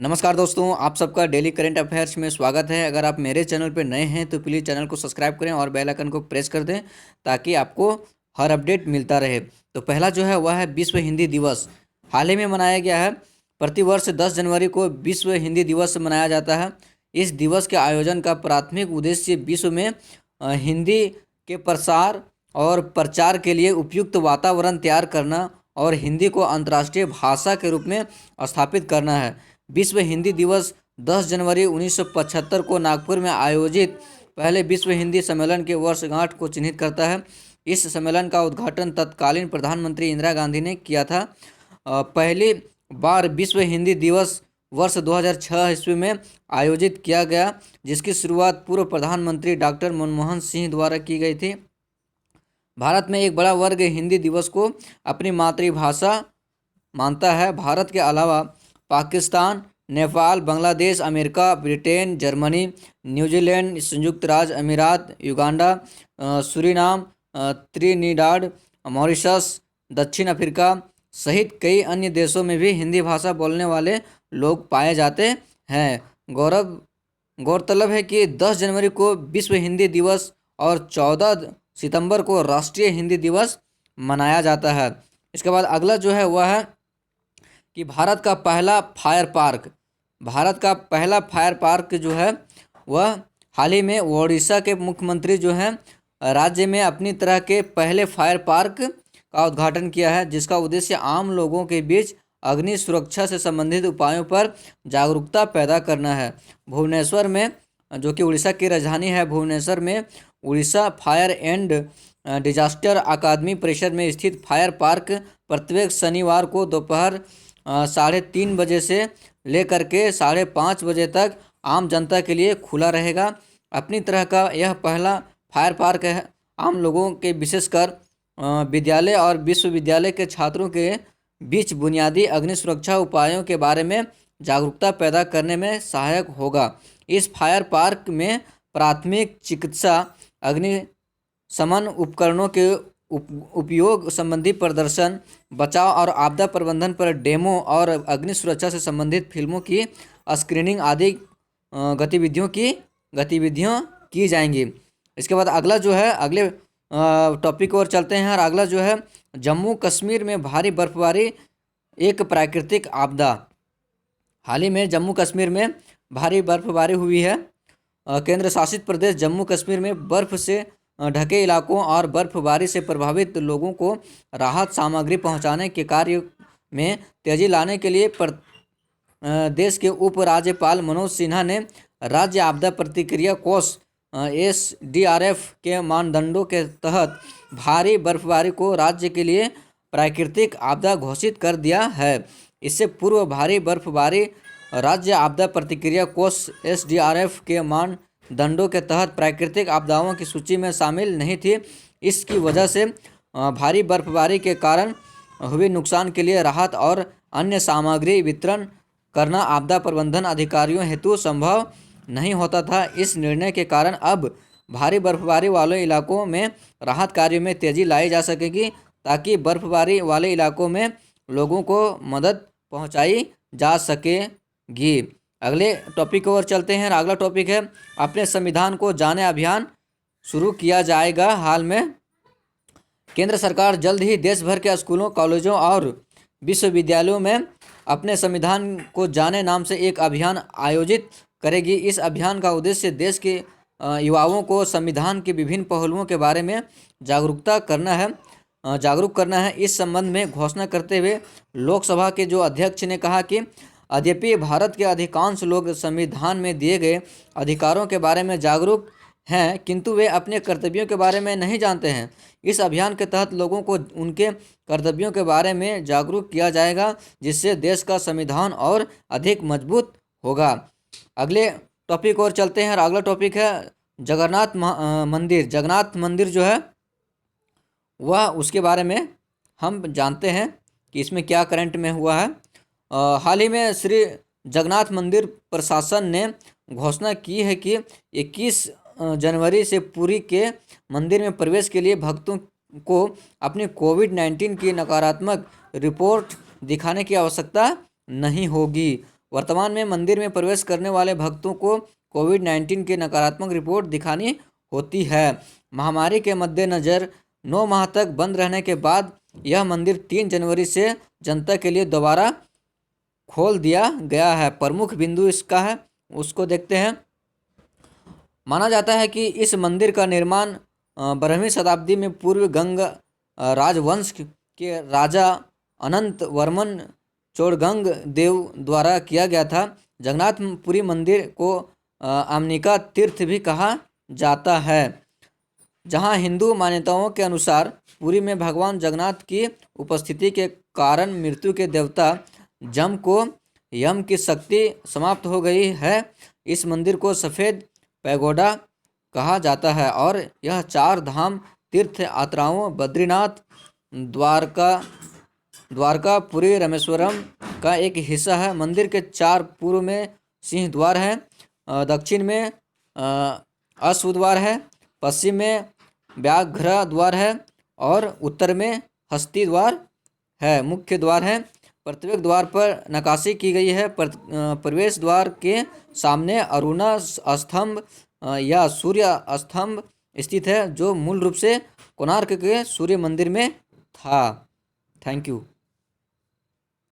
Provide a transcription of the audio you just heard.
नमस्कार दोस्तों, आप सबका डेली करंट अफेयर्स में स्वागत है। अगर आप मेरे चैनल पर नए हैं तो प्लीज़ चैनल को सब्सक्राइब करें और बेल आइकन को प्रेस कर दें ताकि आपको हर अपडेट मिलता रहे। तो पहला जो है वह है विश्व हिंदी दिवस। हाल ही में मनाया गया है। प्रतिवर्ष 10 जनवरी को विश्व हिंदी दिवस मनाया जाता है। इस दिवस के आयोजन का प्राथमिक उद्देश्य विश्व में हिंदी के प्रसार और प्रचार के लिए उपयुक्त वातावरण तैयार करना और हिंदी को अंतर्राष्ट्रीय भाषा के रूप में स्थापित करना है। विश्व हिंदी दिवस 10 जनवरी 1975 को नागपुर में आयोजित पहले विश्व हिंदी सम्मेलन के वर्षगांठ को चिन्हित करता है। इस सम्मेलन का उद्घाटन तत्कालीन प्रधानमंत्री इंदिरा गांधी ने किया था। पहली बार विश्व हिंदी दिवस वर्ष 2006 ईस्वी में आयोजित किया गया, जिसकी शुरुआत पूर्व प्रधानमंत्री डॉक्टर मनमोहन सिंह द्वारा की गई थी। भारत में एक बड़ा वर्ग हिंदी दिवस को अपनी मातृभाषा मानता है। भारत के अलावा Pakistan, Nepal, Bangladesh, America, Britain, Germany, New Zealand, संयुक्त राज्य अमीरात, युगांडा, सूरीनाम, त्रिनिदाद, मॉरिशस, दक्षिण अफ्रीका सहित कई अन्य देशों में भी हिंदी भाषा बोलने वाले लोग पाए जाते हैं। गौरतलब है कि 10 जनवरी को विश्व हिंदी दिवस और 14 सितंबर को राष्ट्रीय हिंदी दिवस मनाया जाता है। इसके बाद अगला जो है वह है कि भारत का पहला फायर पार्क जो है वह हाल ही में ओडिशा के मुख्यमंत्री जो हैं राज्य में अपनी तरह के पहले फायर पार्क का उद्घाटन किया है, जिसका उद्देश्य आम लोगों के बीच अग्नि सुरक्षा से संबंधित उपायों पर जागरूकता पैदा करना है। भुवनेश्वर में, जो कि उड़ीसा की राजधानी है, भुवनेश्वर में उड़ीसा फायर एंड डिजास्टर अकादमी परिसर में स्थित फायर पार्क प्रत्येक शनिवार को दोपहर 3:30 बजे से लेकर के 5:30 बजे तक आम जनता के लिए खुला रहेगा। अपनी तरह का यह पहला फायर पार्क है। आम लोगों के विशेषकर विद्यालय और विश्वविद्यालय के छात्रों के बीच बुनियादी अग्नि सुरक्षा उपायों के बारे में जागरूकता पैदा करने में सहायक होगा। इस फायर पार्क में प्राथमिक चिकित्सा, अग्निशमन उपकरणों के उपयोग संबंधी प्रदर्शन, बचाव और आपदा प्रबंधन पर डेमो और अग्नि सुरक्षा से संबंधित फिल्मों की स्क्रीनिंग आदि गतिविधियों की जाएंगी। इसके बाद अगला जो है, अगले टॉपिक और चलते हैं। और अगला जो है, जम्मू कश्मीर में भारी बर्फबारी एक प्राकृतिक आपदा। हाल ही में जम्मू कश्मीर में भारी बर्फबारी हुई है। केंद्र शासित प्रदेश जम्मू कश्मीर में बर्फ से ढके इलाकों और बर्फबारी से प्रभावित लोगों को राहत सामग्री पहुंचाने के कार्य में तेजी लाने के लिए देश के उपराज्यपाल मनोज सिन्हा ने राज्य आपदा प्रतिक्रिया कोष SDRF के मानदंडों के तहत भारी बर्फबारी को राज्य के लिए प्राकृतिक आपदा घोषित कर दिया है। इससे पूर्व भारी बर्फबारी राज्य आपदा प्रतिक्रिया कोष SDRF के मानदंडों के तहत प्राकृतिक आपदाओं की सूची में शामिल नहीं थी। इसकी वजह से भारी बर्फबारी के कारण हुए नुकसान के लिए राहत और अन्य सामग्री वितरण करना आपदा प्रबंधन अधिकारियों हेतु संभव नहीं होता था। इस निर्णय के कारण अब भारी बर्फबारी वाले इलाकों में राहत कार्यों में तेजी लाई जा सकेगी, ताकि बर्फबारी वाले इलाकों में लोगों को मदद पहुंचाई जा सकेगी। अगले टॉपिक और चलते हैं। अगला टॉपिक है, अपने संविधान को जाने अभियान शुरू किया जाएगा। हाल में केंद्र सरकार जल्द ही देश भर के स्कूलों, कॉलेजों और विश्वविद्यालयों में अपने संविधान को जाने नाम से एक अभियान आयोजित करेगी। इस अभियान का उद्देश्य देश के युवाओं को संविधान के विभिन्न पहलुओं के बारे में जागरूक करना है। इस संबंध में घोषणा करते हुए लोकसभा के जो अध्यक्ष ने कहा कि यद्यपि भारत के अधिकांश लोग संविधान में दिए गए अधिकारों के बारे में जागरूक हैं, किंतु वे अपने कर्तव्यों के बारे में नहीं जानते हैं। इस अभियान के तहत लोगों को उनके कर्तव्यों के बारे में जागरूक किया जाएगा, जिससे देश का संविधान और अधिक मजबूत होगा। अगले टॉपिक और चलते हैं। और अगला टॉपिक है जगन्नाथ मंदिर जो है वह, उसके बारे में हम जानते हैं कि इसमें क्या करंट में हुआ है। हाल ही में श्री जगन्नाथ मंदिर प्रशासन ने घोषणा की है कि 21 जनवरी से पुरी के मंदिर में प्रवेश के लिए भक्तों को अपनी कोविड-19 की नकारात्मक रिपोर्ट दिखाने की आवश्यकता नहीं होगी। वर्तमान में मंदिर में प्रवेश करने वाले भक्तों को कोविड-19 की नकारात्मक रिपोर्ट दिखानी होती है। महामारी के मद्देनज़र 9 माह तक बंद रहने के बाद यह मंदिर 3 जनवरी से जनता के लिए दोबारा खोल दिया गया है। प्रमुख बिंदु इसका है, उसको देखते हैं। माना जाता है कि इस मंदिर का निर्माण 12वीं शताब्दी में पूर्व गंग राजवंश के राजा अनंत वर्मन चोड़गंग देव द्वारा किया गया था। जगन्नाथपुरी मंदिर को आमनिका तीर्थ भी कहा जाता है, जहां हिंदू मान्यताओं के अनुसार पुरी में भगवान जगन्नाथ की उपस्थिति के कारण मृत्यु के देवता जम को यम की शक्ति समाप्त हो गई है। इस मंदिर को सफ़ेद पैगोडा कहा जाता है और यह 4 धाम तीर्थ यात्राओं बद्रीनाथ, द्वारका, पुरी, रामेश्वरम का एक हिस्सा है। मंदिर के 4 पूर्व में सिंह द्वार है, दक्षिण में अश्व द्वार है, पश्चिम में व्याघ्र द्वार है और उत्तर में हस्ती द्वार है। मुख्य द्वार है। प्रत्येक द्वार पर नक्काशी की गई है। प्रवेश द्वार के सामने अरुणा स्तंभ या सूर्य स्तंभ स्थित है, जो मूल रूप से कोणार्क के सूर्य मंदिर में था। Thank you.